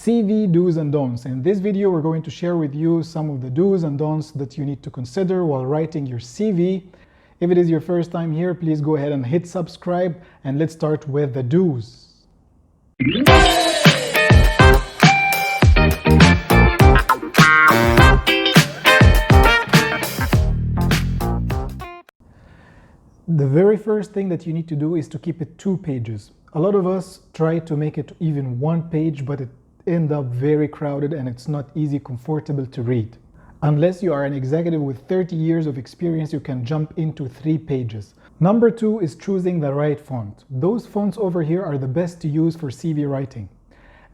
CV do's and don'ts. In this video, we're going to share with you some of the do's and don'ts that you need to consider while writing your CV. If it is your first time here, please go ahead and hit subscribe, and let's start with the do's. The very first thing that you need to do is to keep it 2 pages. A lot of us try to make it even 1 page, but it ends up very crowded and it's not easy, comfortable to read. Unless you are an executive with 30 years of experience, you can jump into 3 pages. Number 2 is choosing the right font. Those fonts over here are the best to use for CV writing.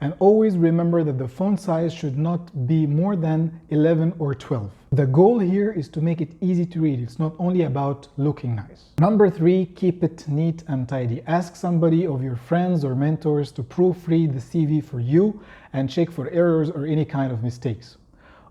And always remember that the font size should not be more than 11 or 12. The goal here is to make it easy to read. It's not only about looking nice. Number 3, keep it neat and tidy. Ask somebody of your friends or mentors to proofread the CV for you and check for errors or any kind of mistakes.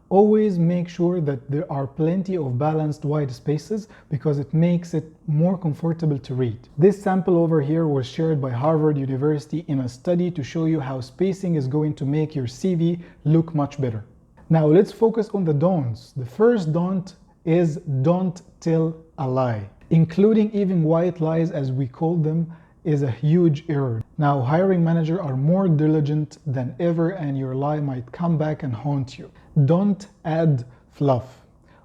Always make sure that there are plenty of balanced white spaces because it makes it more comfortable to read. This sample over here was shared by Harvard University in a study to show you how spacing is going to make your CV look much better. Now let's focus on the don'ts. The first don't is don't tell a lie. Including even white lies, as we call them, is a huge error. Now hiring managers are more diligent than ever and your lie might come back and haunt you. Don't add fluff.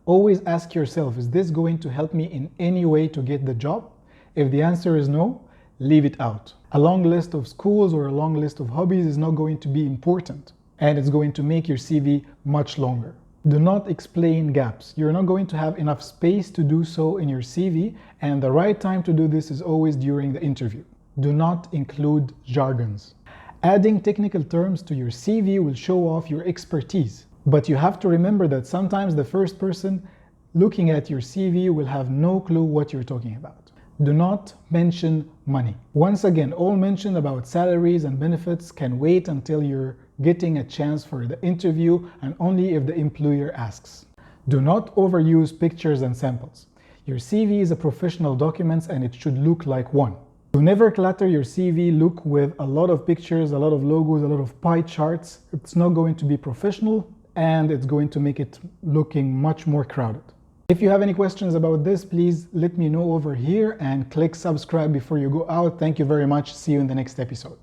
Always ask yourself, is this going to help me in any way to get the job? If the answer is no, leave it out. A long list of schools or a long list of hobbies is not going to be important, and it's going to make your CV much longer. Do not explain gaps. You're not going to have enough space to do so in your CV, and the right time to do this is always during the interview. Do not include jargons. Adding technical terms to your CV will show off your expertise, but you have to remember that sometimes the first person looking at your CV will have no clue what you're talking about. Do not mention money. Once again, all mention about salaries and benefits can wait until you're getting a chance for the interview and only if the employer asks. Do not overuse pictures and samples. Your CV is a professional document and it should look like one. Do never clutter your CV look with a lot of pictures, a lot of logos, a lot of pie charts. It's not going to be professional and it's going to make it looking much more crowded. If you have any questions about this, please let me know over here and click subscribe before you go out. Thank you very much. See you in the next episode.